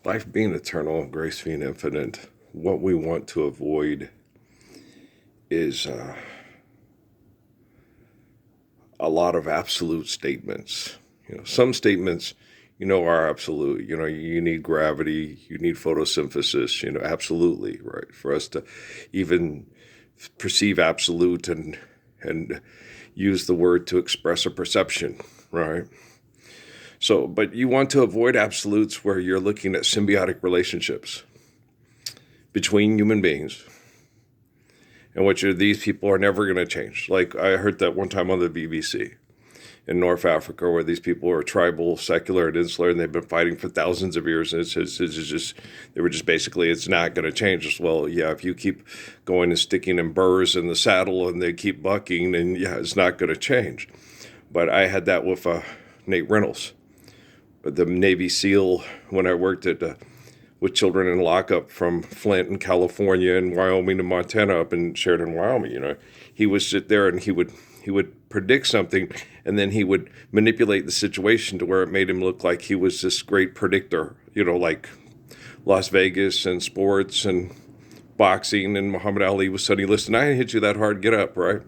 Life being eternal, grace being infinite, what we want to avoid is a lot of absolute statements. Some statements, are absolute. You need gravity, you need photosynthesis. Absolutely, right? For us to even perceive absolute and use the word to express a perception, right? So, but you want to avoid absolutes where you're looking at symbiotic relationships between human beings, and these people are never going to change. Like I heard that one time on the BBC in North Africa, where these people are tribal, secular, and insular, and they've been fighting for thousands of years. And it's just they were just basically, it's not going to change. As well, yeah, if you keep going and sticking in burrs in the saddle and they keep bucking, then yeah, it's not going to change. But I had that with Nate Reynolds, the Navy SEAL, when I worked at with children in lockup from Flint and California and Wyoming and Montana up in Sheridan, Wyoming. He would sit there and he would predict something, and then he would manipulate the situation to where it made him look like he was this great predictor, like Las Vegas and sports and boxing, and Muhammad Ali was suddenly, listen, I didn't hit you that hard, get up, right?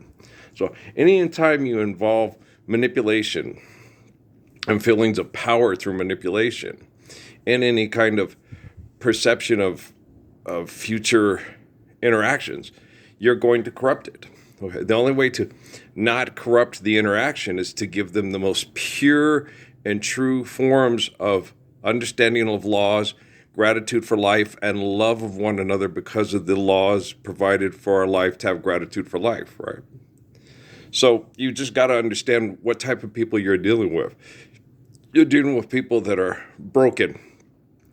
So any time you involve manipulation and feelings of power through manipulation and any kind of perception of future interactions, you're going to corrupt it. Okay. The only way to not corrupt the interaction is to give them the most pure and true forms of understanding of laws, gratitude for life, and love of one another because of the laws provided for our life to have gratitude for life, right? So you just got to understand what type of people you're dealing with. You're dealing with people that are broken,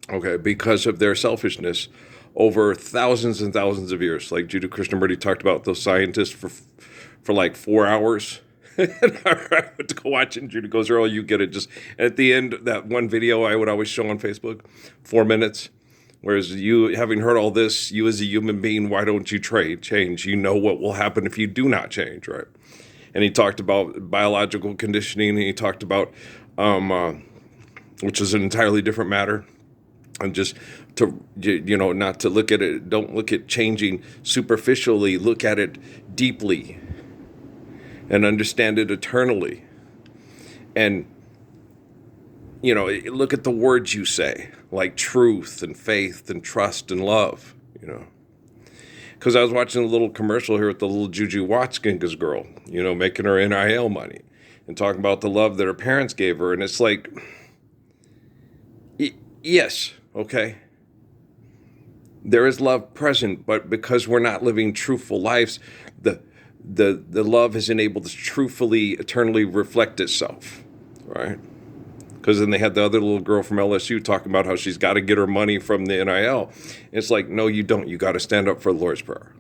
okay, because of their selfishness over thousands and thousands of years. Like Judah Krishnamurti talked about those scientists for like 4 hours. And I went to go watch it, and Judah goes, Earl, you get it. Just at the end, that one video I would always show on Facebook, 4 minutes. Whereas you, having heard all this, you as a human being, why don't you change? You know what will happen if you do not change, right? And he talked about biological conditioning, and he talked about, which is an entirely different matter. And just to, not to look at it, don't look at changing superficially, look at it deeply and understand it eternally. And, look at the words you say, like truth and faith and trust and love, Because I was watching a little commercial here with the little Juju Watkins girl, making her NIL money and talking about the love that her parents gave her. And it's like, yes, okay, there is love present, but because we're not living truthful lives, the love isn't able to truthfully, eternally reflect itself, right? Because then they had the other little girl from LSU talking about how she's got to get her money from the NIL. It's like, no, you don't. You got to stand up for the Lord's Prayer.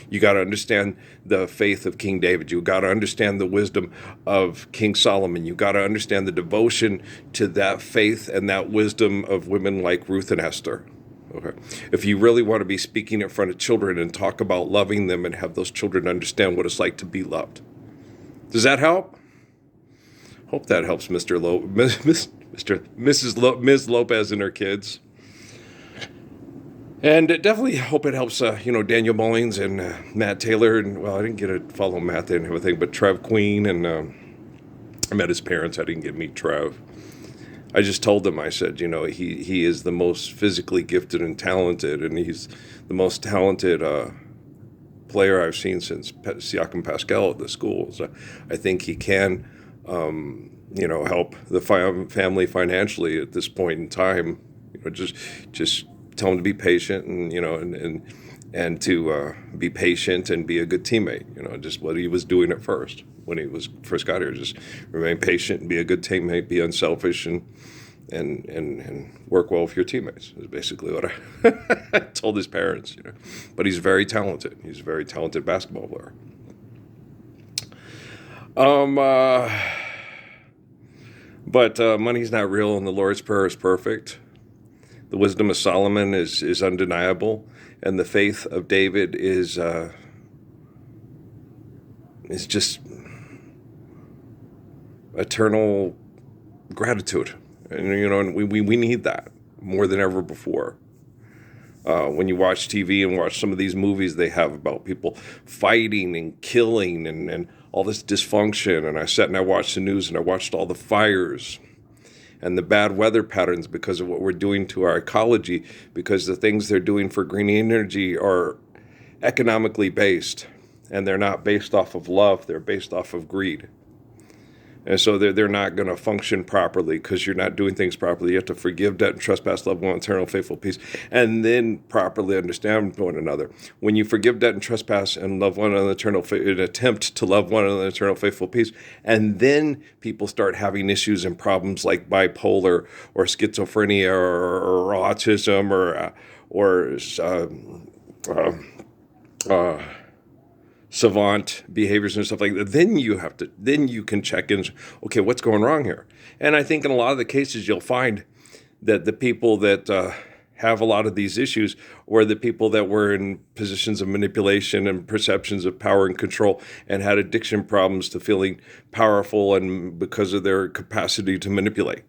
You got to understand the faith of King David. You got to understand the wisdom of King Solomon. You got to understand the devotion to that faith and that wisdom of women like Ruth and Esther. Okay. If you really want to be speaking in front of children and talk about loving them and have those children understand what it's like to be loved. Does that help? Hope that helps Ms. Lopez and her kids. And definitely hope it helps, Daniel Mullins and Matt Taylor. And, well, I didn't get to follow Matt and everything, but Trev Queen. And I met his parents. I didn't get to meet Trev. I just told him, I said, he is the most physically gifted and talented. And he's the most talented player I've seen since Siakam Pascal at the school. So I think he can, help the family financially at this point in time. Just tell him to be patient and to be patient and be a good teammate. Just what he was doing at first when he was first got here. Just remain patient and be a good teammate, be unselfish and work well with your teammates is basically what I told his parents. But he's very talented. He's a very talented basketball player. But money's not real, and the Lord's Prayer is perfect. The wisdom of Solomon is undeniable, and the faith of David is just eternal gratitude. And we need that. more than ever before. When you watch TV and watch some of these movies they have about people fighting and killing and all this dysfunction, and I sat and I watched the news and I watched all the fires and the bad weather patterns because of what we're doing to our ecology, because the things they're doing for green energy are economically based, and they're not based off of love, they're based off of greed. And so they're not going to function properly because you're not doing things properly. You have to forgive debt and trespass, love one, eternal, faithful, peace, and then properly understand one another. When you forgive debt and trespass and love one another, eternal, an attempt to love one another, eternal, faithful, peace, and then people start having issues and problems like bipolar or schizophrenia or autism or savant behaviors and stuff like that, then you can check in, okay, what's going wrong here? And I think in a lot of the cases you'll find that the people that have a lot of these issues were the people that were in positions of manipulation and perceptions of power and control and had addiction problems to feeling powerful and because of their capacity to manipulate.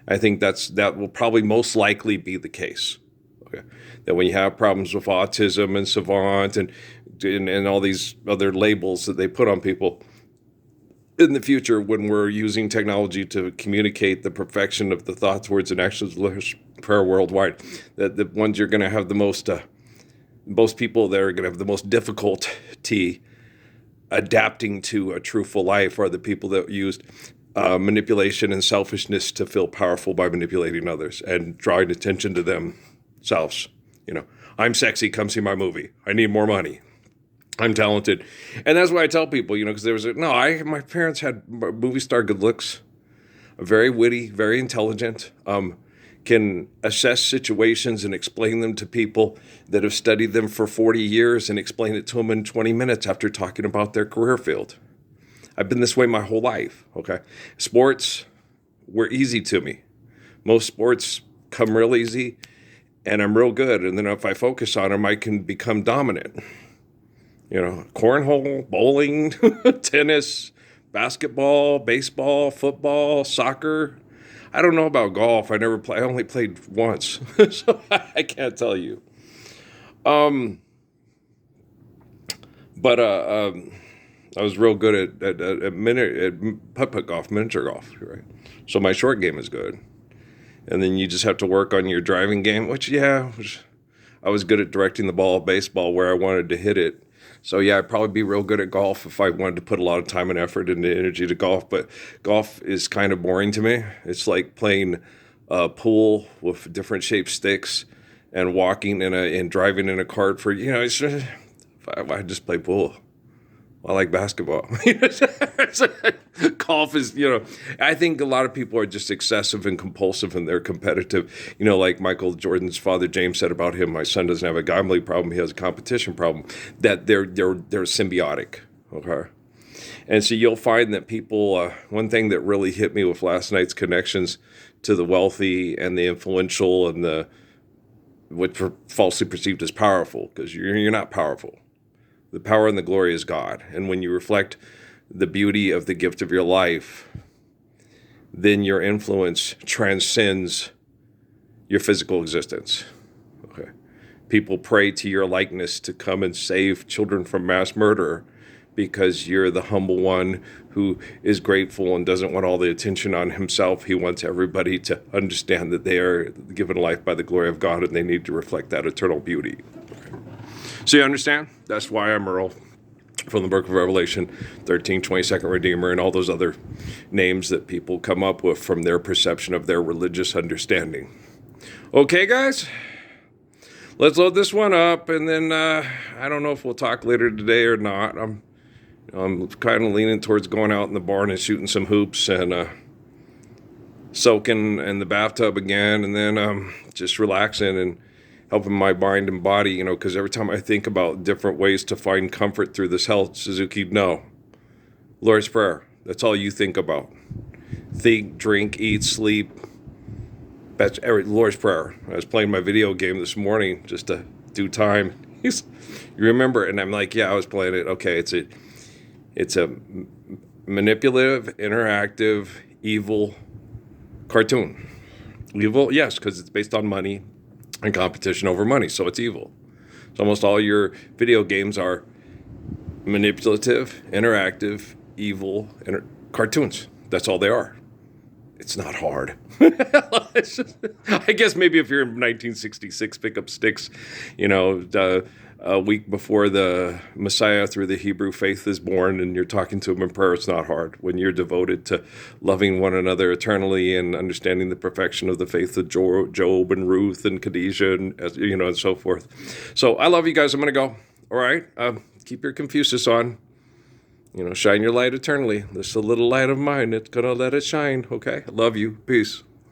I think that will probably most likely be the case. Okay. That when you have problems with autism and savant and all these other labels that they put on people, in the future, when we're using technology to communicate the perfection of the thoughts, words, and actions of prayer worldwide, that the ones you're going to have the most people that are going to have the most difficulty adapting to a truthful life are the people that used manipulation and selfishness to feel powerful by manipulating others and drawing attention to themselves. I'm sexy, come see my movie. I need more money. I'm talented. And that's why I tell people, because my parents had movie star good looks, very witty, very intelligent, can assess situations and explain them to people that have studied them for 40 years and explain it to them in 20 minutes after talking about their career field. I've been this way my whole life, okay? Sports were easy to me. Most sports come real easy, and I'm real good. And then if I focus on them, I can become dominant. Cornhole, bowling, tennis, basketball, baseball, football, soccer. I don't know about golf. I only played once, so I can't tell you. But I was real good at putt-putt golf, miniature golf, right? So my short game is good. And then you just have to work on your driving game, which I was good at directing the ball of baseball where I wanted to hit it. So yeah, I'd probably be real good at golf if I wanted to put a lot of time and effort and energy to golf. But golf is kind of boring to me. It's like playing pool with different shaped sticks and walking and driving in a cart for I just play pool. I like basketball. Golf is, I think a lot of people are just excessive and compulsive and they're competitive. Like Michael Jordan's father, James, said about him, my son doesn't have a gambling problem, he has a competition problem, that they're symbiotic, okay? And so you'll find that people, one thing that really hit me with last night's connections to the wealthy and the influential and what falsely perceived as powerful, because you're not powerful. The power and the glory is God. And when you reflect the beauty of the gift of your life, then your influence transcends your physical existence. Okay. People pray to your likeness to come and save children from mass murder because you're the humble one who is grateful and doesn't want all the attention on himself. He wants everybody to understand that they are given life by the glory of God and they need to reflect that eternal beauty. Okay. So you understand? That's why I'm Earl from the book of Revelation, 22nd Redeemer, and all those other names that people come up with from their perception of their religious understanding. Okay, guys? Let's load this one up, and then I don't know if we'll talk later today or not. I'm kind of leaning towards going out in the barn and shooting some hoops and soaking in the bathtub again, and then just relaxing and helping my mind and body, because every time I think about different ways to find comfort through this hell, Suzuki, no. Lord's Prayer, that's all you think about. Think, drink, eat, sleep. That's Lord's Prayer. I was playing my video game this morning just to do time. You remember it? And I'm like, yeah, I was playing it. Okay, it's a manipulative, interactive, evil cartoon. Evil, yes, because it's based on money and competition over money, so it's evil. So almost all your video games are manipulative, interactive, evil, cartoons. That's all they are. It's not hard. It's just, I guess maybe if you're in 1966, pick up sticks, a week before the Messiah through the Hebrew faith is born, and you're talking to him in prayer, it's not hard. When you're devoted to loving one another eternally and understanding the perfection of the faith of Job and Ruth and Khadijah and so forth. So I love you guys. I'm going to go. All right. Keep your Confucius on. Shine your light eternally. This is a little light of mine. It's going to let it shine. Okay. I love you. Peace.